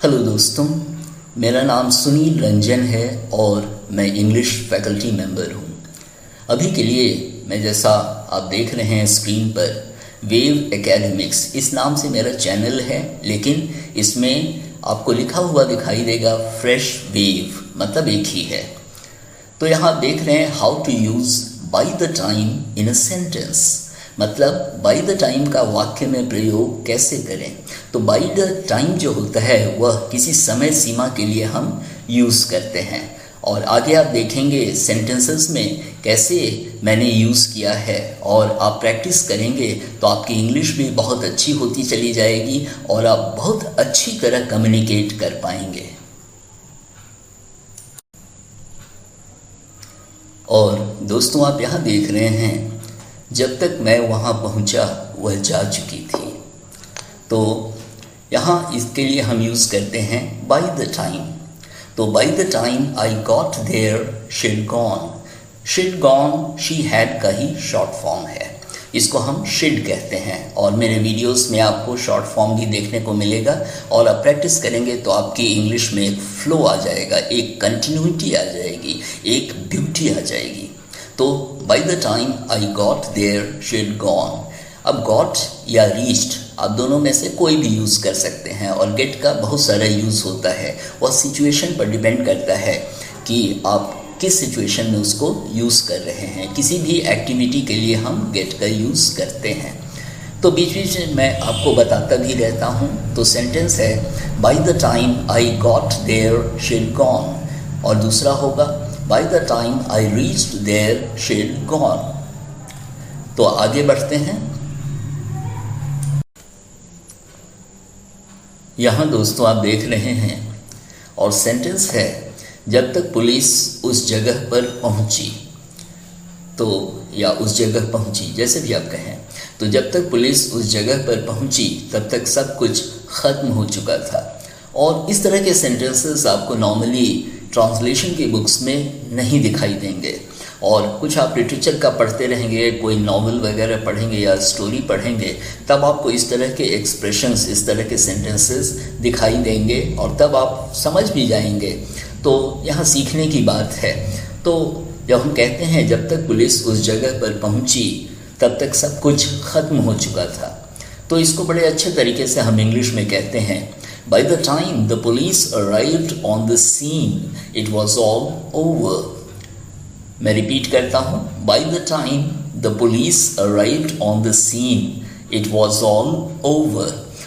Hello दोस्तों, मेरा नाम सुनील रंजन है और मैं इंग्लिश फैकल्टी मेंबर हूँ। अभी के लिए मैं जैसा आप देख रहे हैं स्क्रीन पर वेव एकेडमिक्स इस नाम से मेरा चैनल है, लेकिन इसमें आपको लिखा हुआ दिखाई देगा फ्रेश वेव, मतलब एक ही है। तो यहाँ आप देख रहे हैं how to use by the time in a sentence, मतलब बाय द टाइम का वाक्य में प्रयोग कैसे करें। तो बाय द टाइम जो होता है वह किसी समय सीमा के लिए हम यूज़ करते हैं, और आगे आप देखेंगे सेंटेंसेस में कैसे मैंने यूज़ किया है, और आप प्रैक्टिस करेंगे तो आपकी इंग्लिश भी बहुत अच्छी होती चली जाएगी और आप बहुत अच्छी तरह कम्युनिकेट कर पाएंगे। और दोस्तों, आप यहाँ देख रहे हैं जब तक मैं वहाँ पहुँचा वह जा चुकी थी। तो यहाँ इसके लिए हम यूज़ करते हैं बाय द टाइम। तो by the time I got there she'd gone. She'd gone she had का ही शॉर्ट फॉर्म है, इसको हम शी'ड कहते हैं, और मेरे वीडियोस में आपको शॉर्ट फॉर्म भी देखने को मिलेगा। और आप प्रैक्टिस करेंगे तो आपकी इंग्लिश में एक फ्लो आ जाएगा, एक कंटिन्यूटी आ जाएगी, एक ब्यूटी आ जाएगी। तो by the time I got there she'd gone. अब गॉट या रीच्ड आप दोनों में से कोई भी यूज़ कर सकते हैं, और गेट का बहुत सारा यूज़ होता है। वह सिचुएशन पर डिपेंड करता है कि आप किस सिचुएशन में उसको यूज़ कर रहे हैं। किसी भी एक्टिविटी के लिए हम गेट का यूज़ करते हैं। तो बीच बीच में मैं आपको बताता भी रहता हूँ। तो सेंटेंस है by the time I got there she'd gone, और दूसरा होगा by the time I reached there she'd gone. तो आगे बढ़ते हैं। यहाँ दोस्तों आप देख रहे हैं, और सेंटेंस है जब तक पुलिस उस जगह पर पहुंची। तो या उस जगह पहुंची, जैसे भी आप कहें। तो जब तक पुलिस उस जगह पर पहुंची तब तक सब कुछ ख़त्म हो चुका था। और इस तरह के सेंटेंसेस आपको नॉर्मली ट्रांसलेशन की बुक्स में नहीं दिखाई देंगे, और कुछ आप लिटरेचर का पढ़ते रहेंगे, कोई नॉवल वगैरह पढ़ेंगे या स्टोरी पढ़ेंगे, तब आपको इस तरह के एक्सप्रेशंस, इस तरह के सेंटेंसेस दिखाई देंगे, और तब आप समझ भी जाएंगे। तो यहाँ सीखने की बात है। तो जब हम कहते हैं जब तक पुलिस उस जगह पर पहुँची तब तक सब कुछ ख़त्म हो चुका था, तो इसको बड़े अच्छे तरीके से हम इंग्लिश में कहते हैं By the time the police arrived on the scene, it was all over. मैं रिपीट करता हूँ, By the time the police arrived on the scene, it was all over.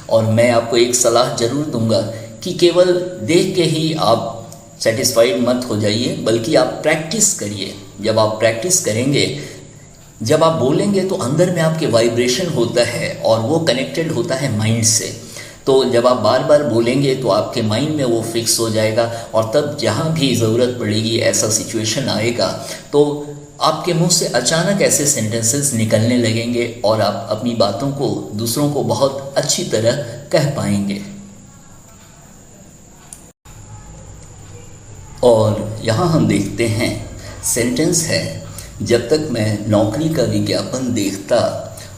और मैं आपको एक सलाह जरूर दूंगा कि केवल देख के ही आप सेटिस्फाइड मत हो जाइए, बल्कि आप प्रैक्टिस करिए। जब आप प्रैक्टिस करेंगे, जब आप बोलेंगे तो अंदर में आपके वाइब्रेशन होता है, और वो कनेक्टेड होता है माइंड से। तो जब आप बार बार बोलेंगे तो आपके माइंड में वो फिक्स हो जाएगा, और तब जहाँ भी ज़रूरत पड़ेगी, ऐसा सिचुएशन आएगा, तो आपके मुंह से अचानक ऐसे सेंटेंसेस निकलने लगेंगे, और आप अपनी बातों को दूसरों को बहुत अच्छी तरह कह पाएंगे। और यहाँ हम देखते हैं सेंटेंस है जब तक मैं नौकरी का विज्ञापन देखता,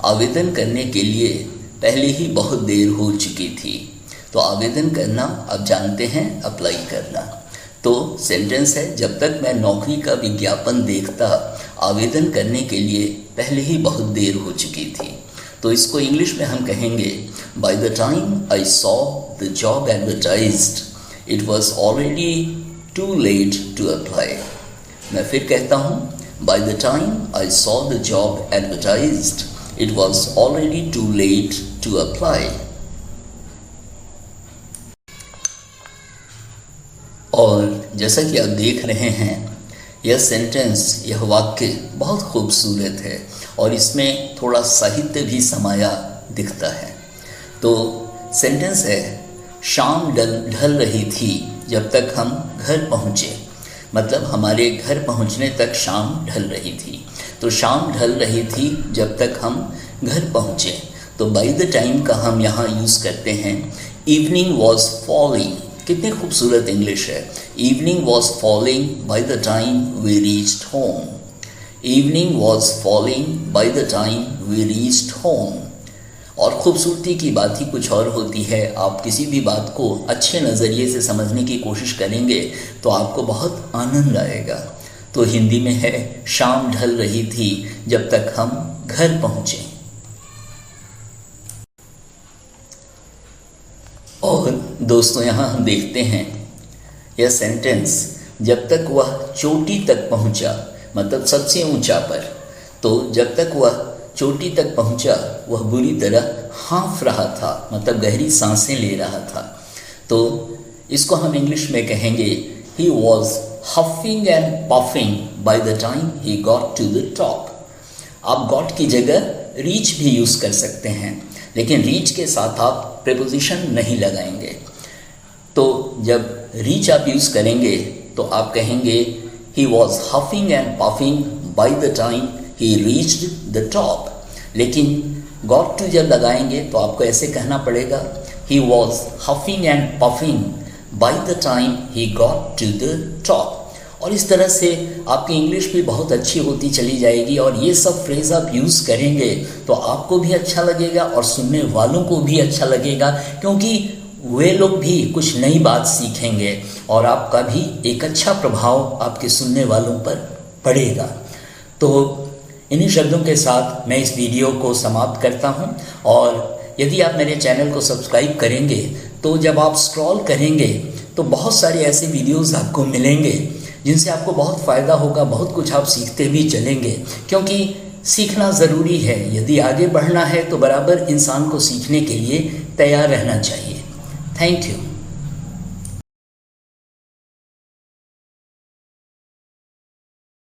आवेदन करने के लिए पहले ही बहुत देर हो चुकी थी। तो आवेदन करना आप जानते हैं, अप्लाई करना। तो सेंटेंस है जब तक मैं नौकरी का विज्ञापन देखता, आवेदन करने के लिए पहले ही बहुत देर हो चुकी थी। तो इसको इंग्लिश में हम कहेंगे by the time I saw the job advertised, it was already too late to apply. मैं फिर कहता हूँ, by the time I saw the job advertised, it was already too late to apply. और जैसा कि आप देख रहे हैं, यह सेंटेंस, यह वाक्य बहुत खूबसूरत है, और इसमें थोड़ा साहित्य भी समाया दिखता है। तो सेंटेंस है शाम ढल रही थी जब तक हम घर पहुँचे, मतलब हमारे घर पहुँचने तक शाम ढल रही थी। तो शाम ढल रही थी जब तक हम घर पहुँचे। तो बाय द टाइम का हम यहाँ यूज़ करते हैं इवनिंग वॉज फॉलिंग। कितनी खूबसूरत इंग्लिश है। Evening was falling by the time we reached home. Evening was falling by the time we reached home. और ख़ूबसूरती की बात ही कुछ और होती है। आप किसी भी बात को अच्छे नज़रिए से समझने की कोशिश करेंगे तो आपको बहुत आनंद आएगा। तो हिंदी में है, शाम ढल रही थी जब तक हम घर पहुँचे। और दोस्तों यहाँ हम देखते हैं यह सेंटेंस, जब तक वह चोटी तक पहुँचा, मतलब सबसे ऊंचा पर। तो जब तक वह चोटी तक पहुंचा वह बुरी तरह हाँफ रहा था, मतलब गहरी सांसें ले रहा था। तो इसको हम इंग्लिश में कहेंगे he was huffing and puffing by the time he got to the top. आप गॉट की जगह रीच भी यूज़ कर सकते हैं, लेकिन रीच के साथ आप प्रीपोजिशन नहीं लगाएंगे। तो जब रीच आप यूज़ करेंगे तो आप कहेंगे he was huffing and puffing by the time he reached the top. लेकिन गॉट टू जब लगाएंगे तो आपको ऐसे कहना पड़ेगा he was huffing and puffing by the time he got to the top. और इस तरह से आपकी इंग्लिश भी बहुत अच्छी होती चली जाएगी। और ये सब फ्रेज आप यूज़ करेंगे तो आपको भी अच्छा लगेगा और सुनने वालों को भी अच्छा लगेगा, क्योंकि वे लोग भी कुछ नई बात सीखेंगे और आपका भी एक अच्छा प्रभाव आपके सुनने वालों पर पड़ेगा। तो इन्हीं शब्दों के साथ मैं इस वीडियो को समाप्त करता हूं। और यदि आप मेरे चैनल को सब्सक्राइब करेंगे तो जब आप स्क्रॉल करेंगे तो बहुत सारे ऐसे वीडियोस आपको मिलेंगे जिनसे आपको बहुत फ़ायदा होगा, बहुत कुछ आप सीखते भी चलेंगे, क्योंकि सीखना ज़रूरी है। यदि आगे बढ़ना है तो बराबर इंसान को सीखने के लिए तैयार रहना चाहिए। Thank you.